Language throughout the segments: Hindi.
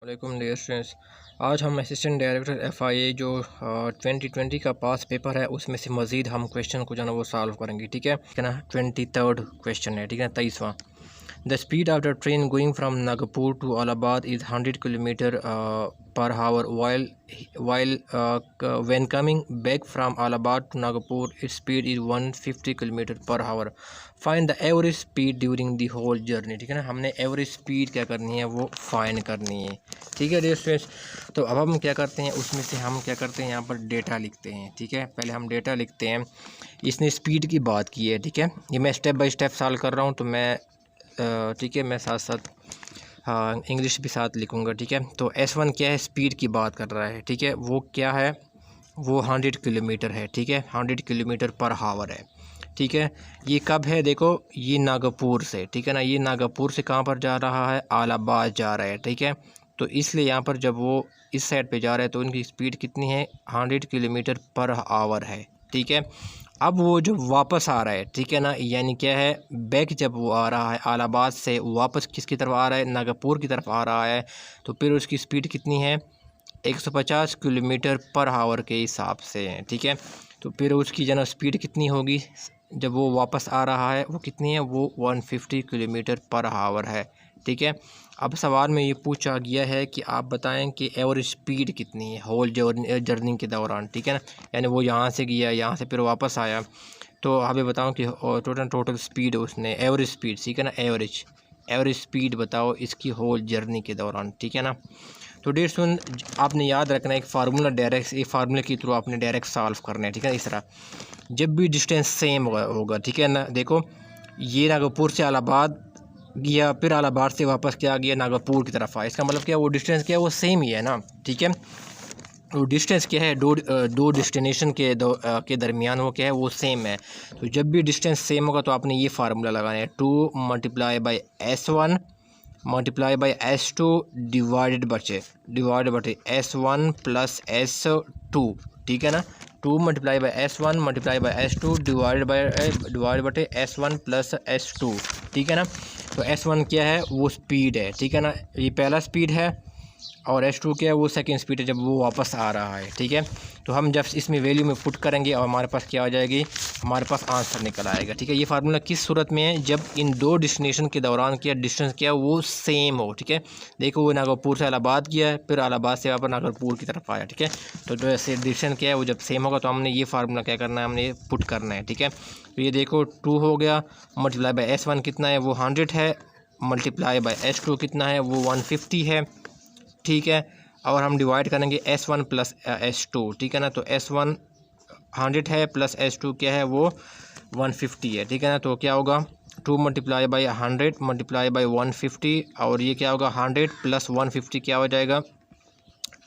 वालेकुम डियर स्टूडेंट्स। आज हम असिस्टेंट डायरेक्टर एफआईए जो 2020 का पास पेपर है उसमें से मज़ीद हम क्वेश्चन को जो है ना वो सॉल्व करेंगे। ठीक है ना। 23rd क्वेश्चन है, ठीक है, 23वां। The speed of the train going from Nagpur to Allahabad is 100 kilometre per hour while when coming back from Allahabad to Nagpur its speed is 150 kilometre per hour. Find the average speed during the whole journey. ठीक है ना, हमने एवरेज स्पीड क्या करनी है, वो फाइंड करनी है। ठीक है डियर स्टूडेंट्स, तो अब हम क्या करते हैं, उसमें से हम क्या करते हैं, यहाँ पर डेटा लिखते हैं। ठीक है, पहले हम डेटा लिखते हैं। इसने स्पीड की बात की है, ठीक है, ये मैं स्टेप बाय स्टेप सॉल्व कर रहा हूँ, तो मैं ठीक है मैं साथ साथ हाँ इंग्लिश भी साथ लिखूँगा। ठीक है, तो S1 क्या है, स्पीड की बात कर रहा है। ठीक है, वो क्या है, वो 100 किलोमीटर है। ठीक है, 100 किलोमीटर पर आवर है। ठीक है, ये कब है, देखो ये नागपुर से, ठीक है ना, ये नागपुर से कहाँ पर जा रहा है, इलाहाबाद जा रहा है। ठीक है, तो इसलिए यहाँ पर जब वो इस साइड पे जा रहा है तो उनकी स्पीड कितनी है, 100 किलोमीटर पर आवर है। ठीक है, अब वो जब वापस आ रहा है, ठीक है ना, यानी क्या है, बैक जब वो आ रहा है इलाहाबाद से वापस किसकी तरफ आ रहा है, नागपुर की तरफ आ रहा है, तो फिर उसकी स्पीड कितनी है, 150 किलोमीटर पर आवर के हिसाब से है। ठीक है, तो फिर उसकी जो स्पीड कितनी होगी जब वो वापस आ रहा है, वो कितनी है, वो 150 किलोमीटर पर आवर है। ठीक है, अब सवाल में ये पूछा गया है कि आप बताएं कि एवरेज स्पीड कितनी है होल जर्नी के दौरान। ठीक है ना, यानी वो यहाँ से गया, यहाँ से फिर वापस आया, तो आप ये बताओ कि टोटल स्पीड उसने एवरेज स्पीड, ठीक है ना, एवरेज स्पीड बताओ इसकी होल जर्नी के दौरान। ठीक है ना, तो डेट सुन आपने याद रखना है, एक फार्मूला डायरेक्ट, एक फार्मूले के थ्रू आपने डायरेक्ट सॉल्व करना है। ठीक है, इस तरह जब भी डिस्टेंस सेम होगा, ठीक है ना, देखो ये नागपुर से इलाहाबाद गया, फिर इलाहाबाद से वापस क्या गया, नागपुर की तरफ आया, इसका मतलब क्या, वो डिस्टेंस क्या है, वो सेम ही है ना। ठीक है, तो डिस्टेंस क्या है, दो डेस्टिनेशन के दरमियान वो क्या है, वो सेम है। तो जब भी डिस्टेंस सेम होगा तो आपने ये फार्मूला लगाना है, 2 multiply by S1 multiply by S2 divided बटे S1 प्लस S2। ठीक है ना, 2 multiply by S1 multiply by S2 divide बटे S1 प्लस S2। ठीक है ना, तो S1 क्या है, वो स्पीड है। ठीक है ना, ये पहला स्पीड है, और S2 क्या है, वो सेकंड स्पीड है जब वो वापस आ रहा है। ठीक है, तो हम जब इसमें वैल्यू में पुट करेंगे और हमारे पास क्या हो जाएगी, हमारे पास आंसर निकल आएगा। ठीक है, ये फार्मूला किस सूरत में है, जब इन दो डेस्टिनेशन के दौरान क्या डिस्टेंस क्या वो सेम हो। ठीक है, देखो वो नागपुर से इलाहाबाद गया है, फिर इलाहाबाद से वापस नागपुर की तरफ आया। ठीक है, तो जो डिस्टेंस क्या है वो जब सेम होगा तो हमने ये फार्मूला क्या करना है, हमने ये पुट करना है। ठीक है, तो ये देखो 2 हो गया, मल्टीप्लाई बाई S1 कितना है, वो 100 है, मल्टीप्लाई बाई S2 कितना है, वो 150 है। ठीक है, और हम डिवाइड करेंगे S1 प्लस S2। ठीक है ना, तो S1 100 है प्लस S2 क्या है, वो 150 है। ठीक है ना, तो क्या होगा, 2 मल्टीप्लाई बाई 100 मल्टीप्लाई बाई 150, और ये क्या होगा, 100 प्लस 150 क्या हो जाएगा,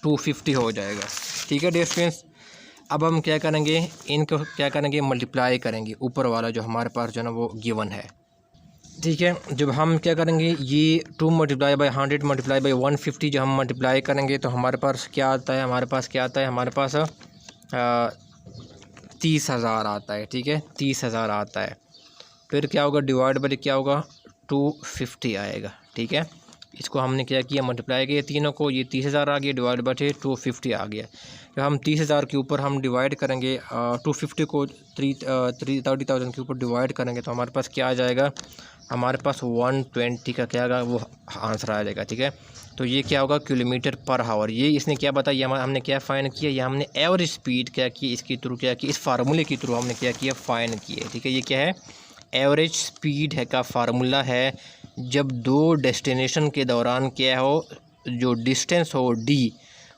250 हो जाएगा। ठीक है डियर स्टूडेंट्स, अब हम क्या करेंगे, इनको क्या करेंगे, मल्टीप्लाई करेंगे, ऊपर वाला जो हमारे पास जो है ना वो गिवन है। ठीक है, जब हम क्या करेंगे, ये 2 मल्टीप्लाई बाई 100 मल्टीप्लाई बाई 150 जब हम मल्टीप्लाई करेंगे तो हमारे पास क्या आता है, हमारे पास क्या आता है, हमारे पास 30,000 आता है। ठीक है, 30,000 आता है, फिर क्या होगा, डिवाइड बाई क्या होगा, 250 आएगा। ठीक है, इसको हमने क्या किया, मल्टीप्लाई किया तीनों को, ये 30,000 आ गया, डिवाइड बाई 250 आ गया। जब हम 30,000 के ऊपर हम डिवाइड करेंगे 250 को 30,000 के ऊपर डिवाइड करेंगे तो हमारे पास क्या आ जाएगा, हमारे पास 120 का क्या आएगा, वो आंसर आ जाएगा। ठीक है, तो ये क्या होगा, किलोमीटर पर आवर। ये इसने क्या बताया, हमने क्या फाइंड किया, ये हमने एवरेज स्पीड क्या की, इसके थ्रू क्या की, इस फार्मूले के थ्रू हमने क्या किया, फाइंड किया। ठीक है, ये क्या है, एवरेज स्पीड है का फार्मूला है, जब दो डेस्टिनेशन के दौरान क्या हो, जो डिस्टेंस हो डी,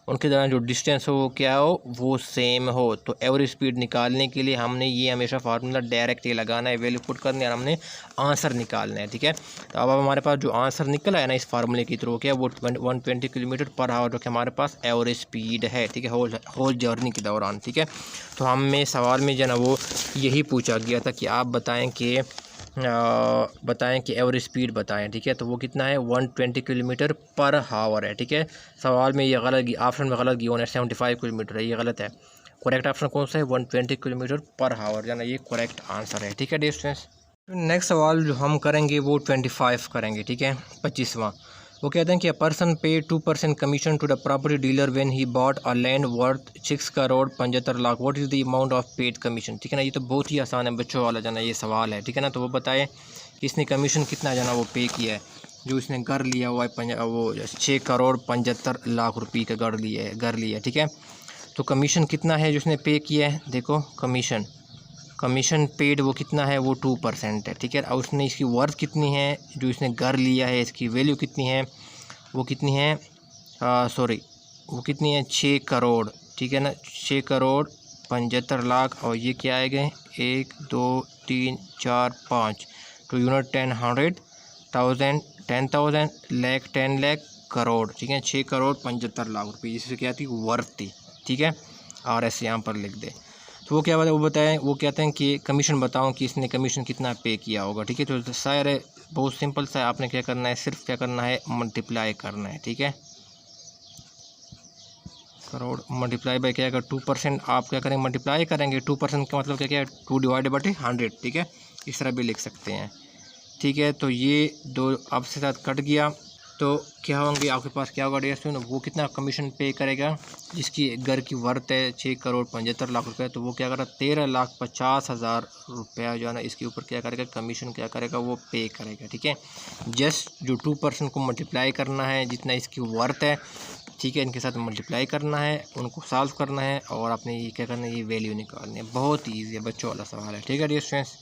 उनके दौरान जो डिस्टेंस हो वो क्या हो, वो सेम हो। तो एवरेज स्पीड निकालने के लिए हमने ये हमेशा फार्मूला डायरेक्ट ये लगाना है, वैल्यू पुट करनी है और हमने आंसर निकालना है। ठीक है, तो अब हमारे पास जो आंसर निकला है ना इस फार्मूले के थ्रू क्या, वो 120 किलोमीटर पर आवर जो कि हमारे पास एवरेज स्पीड है। ठीक है, होल जर्नी के दौरान। ठीक है, तो हमें सवाल में जो ना वो यही पूछा गया था कि आप बताएँ कि एवरेज स्पीड बताएं। ठीक है, तो वो कितना है, 120 किलोमीटर पर आवर है। ठीक है, सवाल में ये गलत, ऑप्शन में गलत गिवन है, 75 किलोमीटर है, ये गलत है। करेक्ट ऑप्शन कौन सा है, 120 किलोमीटर पर आवर, यानी ये करेक्ट आंसर है। ठीक है डिस्टेंस। नेक्स्ट सवाल जो हम करेंगे वो 25 करेंगे। ठीक है, 25वां। वो कहते हैं कि अ person pay 2% commission to the property dealer when he bought a land worth 6 crore 75 lakh, what is the amount of paid commission. ठीक है ना, ये तो बहुत ही आसान है बच्चों वाला जाना ये सवाल है। ठीक है ना, तो वो बताए कि इसने कमीशन कितना जाना वो पे किया है। जो इसने घर लिया हुआ है वो 6 करोड़ 75 लाख रुपये का घर लिया है। ठीक है, तो कमीशन कितना है जो इसने पे किया है, देखो कमीशन पेड वो कितना है, वो 2% है। ठीक है, और उसने इसकी वर्थ कितनी है, जो इसने घर लिया है इसकी वैल्यू कितनी है, वो कितनी है वो कितनी है 6 करोड़। ठीक है ना, 6 करोड़ 75 लाख, और ये क्या आएगा 1 2 3 4 5 टू यूनिट 10 100,000 10,000 लाख 10 लाख करोड़। ठीक है, 6 करोड़ 75 लाख रुपये जिससे क्या थी वर्थ थी। ठीक है, और ऐसे यहाँ पर लिख दे। तो वो क्या बताए, वो कहते हैं कि कमीशन बताओ कि इसने कमीशन कितना पे किया होगा। ठीक है, तो शायर है बहुत सिंपल सा है, आपने क्या करना है, सिर्फ क्या करना है मल्टीप्लाई करना है। ठीक है, करोड़ मल्टीप्लाई बाई क्या, अगर 2% आप क्या करेंगे मल्टीप्लाई करेंगे, 2% का मतलब क्या है 2 डिवाइडेड बाई 100। ठीक है, इस तरह भी लिख सकते हैं। ठीक है, तो ये दो आपसे साथ कट गया, तो क्या होंगे आपके पास क्या होगा डेढ़ सौ, वो कितना कमीशन पे करेगा जिसकी घर की वर्थ है 6 करोड़ 75 लाख रुपए, तो वो क्या करेगा 13,50,000 रुपया जो है ना इसके ऊपर क्या करेगा कमीशन क्या करेगा वो पे करेगा। ठीक है, जस्ट जो 2% को मल्टीप्लाई करना है जितना इसकी वर्थ है, ठीक है, इनके साथ मल्टीप्लाई करना है, उनको सॉल्व करना है और आपने ये क्या करना है ये वैल्यू निकालनी है। बहुत ईजी है बच्चों वाला सवाल है। ठीक है डियर स्टूडेंट्स।